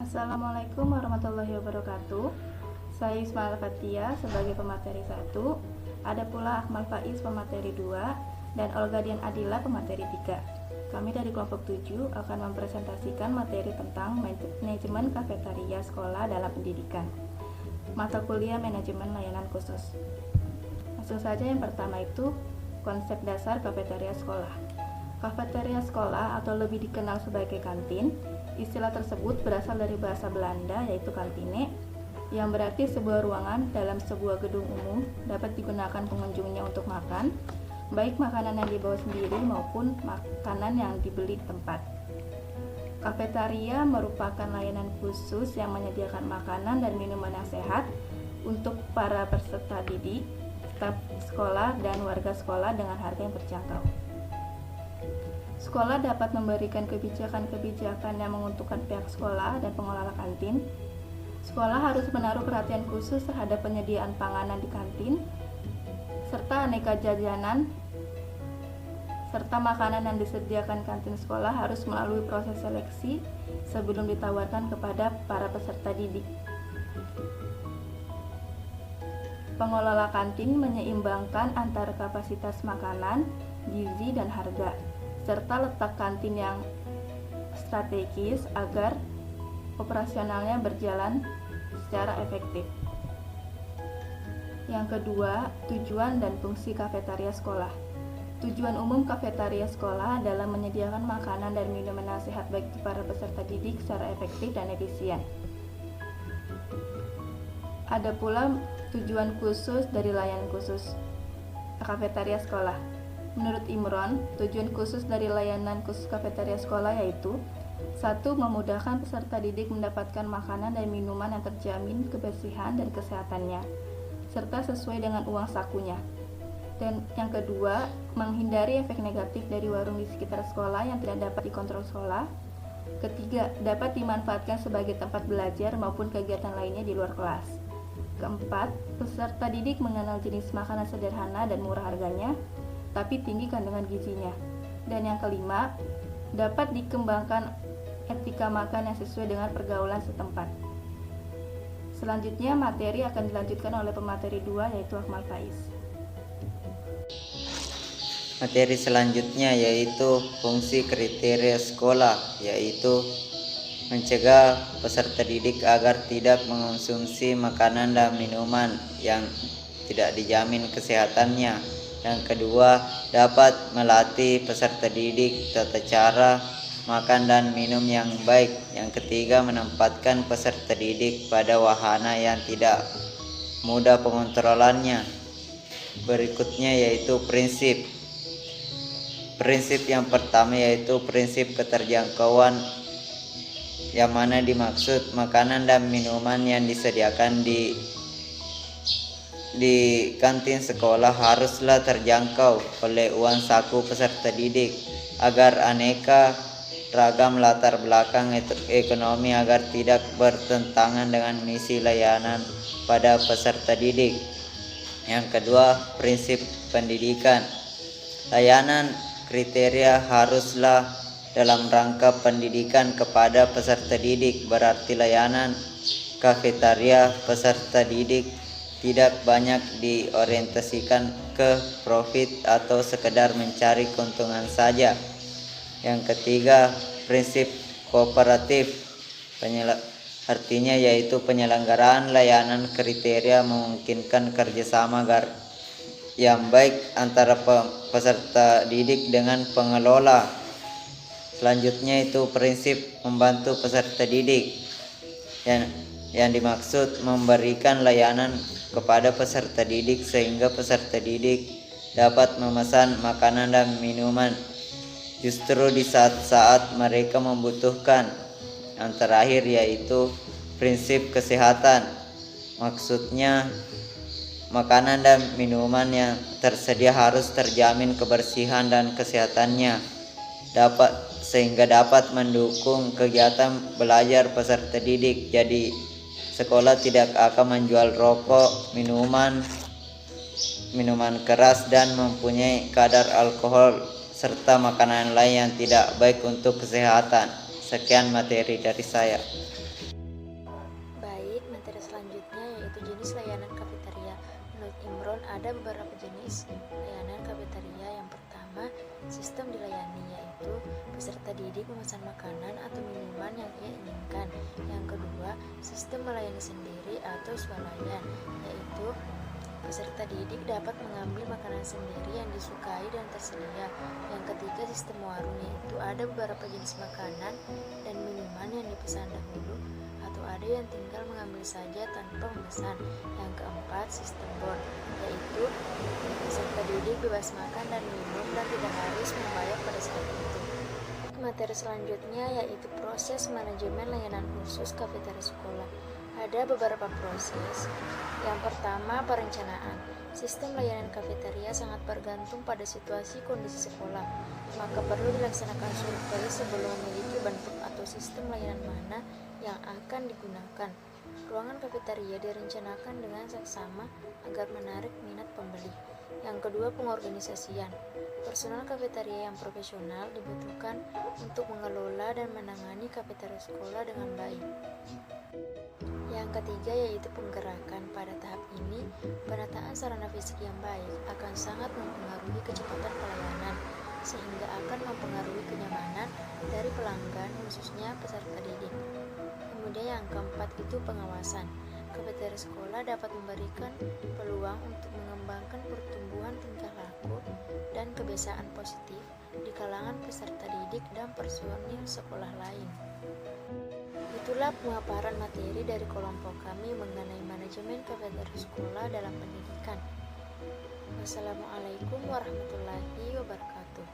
Assalamualaikum warahmatullahi wabarakatuh. Saya Ismail Fatia sebagai pemateri 1, ada pula Akmal Faiz pemateri 2, dan Olga Dian Adila pemateri 3. Kami dari kelompok 7 akan mempresentasikan materi tentang manajemen kafetaria sekolah dalam pendidikan. Mata kuliah manajemen layanan khusus. Langsung saja, yang pertama itu konsep dasar kafetaria sekolah. Kafetaria sekolah atau lebih dikenal sebagai kantin. Istilah tersebut berasal dari bahasa Belanda yaitu kantine, yang berarti sebuah ruangan dalam sebuah gedung umum dapat digunakan pengunjungnya untuk makan, baik makanan yang dibawa sendiri maupun makanan yang dibeli di tempat. Kafetaria merupakan layanan khusus yang menyediakan makanan dan minuman yang sehat untuk para peserta didik, staf sekolah, dan warga sekolah dengan harga yang terjangkau. Sekolah dapat memberikan kebijakan-kebijakan yang menguntungkan pihak sekolah dan pengelola kantin. Sekolah harus menaruh perhatian khusus terhadap penyediaan panganan di kantin, serta aneka jajanan, serta makanan yang disediakan kantin sekolah harus melalui proses seleksi sebelum ditawarkan kepada para peserta didik. Pengelola kantin menyeimbangkan antara kapasitas makanan, gizi, dan harga, serta letak kantin yang strategis agar operasionalnya berjalan secara efektif. Yang kedua, tujuan dan fungsi kafetaria sekolah. Tujuan umum kafetaria sekolah adalah menyediakan makanan dan minuman yang sehat bagi para peserta didik secara efektif dan efisien. Ada pula tujuan khusus dari layanan khusus kafetaria sekolah. Menurut Imron, tujuan khusus dari layanan khusus kafetaria sekolah yaitu 1. Memudahkan peserta didik mendapatkan makanan dan minuman yang terjamin kebersihan dan kesehatannya, serta sesuai dengan uang sakunya. Dan yang kedua, menghindari efek negatif dari warung di sekitar sekolah yang tidak dapat dikontrol sekolah. Ketiga, dapat dimanfaatkan sebagai tempat belajar maupun kegiatan lainnya di luar kelas. Keempat, peserta didik mengenal jenis makanan sederhana dan murah harganya, tapi tinggi kandungan gizinya. Dan yang kelima, dapat dikembangkan etika makan yang sesuai dengan pergaulan setempat. Selanjutnya, materi akan dilanjutkan oleh pemateri 2 yaitu Akmal Faiz. Materi selanjutnya yaitu fungsi kriteria sekolah, yaitu mencegah peserta didik agar tidak mengonsumsi makanan dan minuman yang tidak dijamin kesehatannya. Yang kedua, dapat melatih peserta didik tata cara makan dan minum yang baik. Yang ketiga, menempatkan peserta didik pada wahana yang tidak mudah pengontrolannya. Berikutnya yaitu prinsip. Prinsip yang pertama yaitu prinsip keterjangkauan, yang mana dimaksud makanan dan minuman yang disediakan di kantin sekolah haruslah terjangkau oleh uang saku peserta didik agar aneka ragam latar belakang ekonomi agar tidak bertentangan dengan misi layanan pada peserta didik. Yang kedua, prinsip pendidikan. Layanan kriteria haruslah dalam rangka pendidikan kepada peserta didik, berarti layanan kafetaria peserta didik tidak banyak diorientasikan ke profit atau sekedar mencari keuntungan saja. Yang ketiga, prinsip kooperatif. Artinya yaitu penyelenggaraan layanan kriteria memungkinkan kerjasama yang baik antara peserta didik dengan pengelola. Selanjutnya itu prinsip membantu peserta didik, yang dimaksud memberikan layanan kepada peserta didik sehingga peserta didik dapat memesan makanan dan minuman justru di saat-saat mereka membutuhkan. Yang terakhir yaitu prinsip kesehatan. Maksudnya makanan dan minuman yang tersedia harus terjamin kebersihan dan kesehatannya sehingga dapat mendukung kegiatan belajar peserta didik. Jadi sekolah tidak akan menjual rokok, minuman keras, dan mempunyai kadar alkohol serta makanan lain yang tidak baik untuk kesehatan. Sekian materi dari saya. materi selanjutnya yaitu jenis layanan kafeteria. Menurut Imron, ada beberapa jenis layanan kafeteria. Yang pertama, sistem dilayani, yaitu peserta didik memesan makanan atau minuman yang ia inginkan. Yang kedua, sistem melayani sendiri atau swalayan, yaitu peserta didik dapat mengambil makanan sendiri yang disukai dan tersedia. Yang ketiga, sistem warung, yaitu ada beberapa jenis makanan dan minuman yang dipesan dahulu atau ada yang tinggal mengambil saja tanpa memesan. Yang keempat, sistem bon, yaitu peserta didik bebas makan dan minum dan tidak harus membayar pada saat itu. Materi selanjutnya yaitu proses manajemen layanan khusus kafeteria sekolah. Ada beberapa proses. Yang pertama, perencanaan. Sistem layanan kafeteria sangat bergantung pada situasi kondisi sekolah, maka perlu dilaksanakan survei sebelum memiliki bentuk atau sistem layanan mana yang akan digunakan. Ruangan kafeteria direncanakan dengan seksama agar menarik minat pembeli. Yang kedua, pengorganisasian. Personal kafeteria yang profesional dibutuhkan untuk mengelola dan menangani kafeteria sekolah dengan baik. Yang ketiga yaitu penggerakan. Pada tahap ini, penataan sarana fisik yang baik akan sangat mempengaruhi kecepatan pelayanan, sehingga akan mempengaruhi kenyamanan dari pelanggan, khususnya peserta didik. Kemudian yang keempat itu pengawasan. Kafeteria sekolah dapat memberikan peluang untuk mengembangkan pertumbuhan tingkah laku dan kebiasaan positif di kalangan peserta didik dan personil sekolah lain. Itulah pemaparan materi dari kelompok kami mengenai manajemen kafeteria sekolah dalam pendidikan. Wassalamualaikum warahmatullahi wabarakatuh.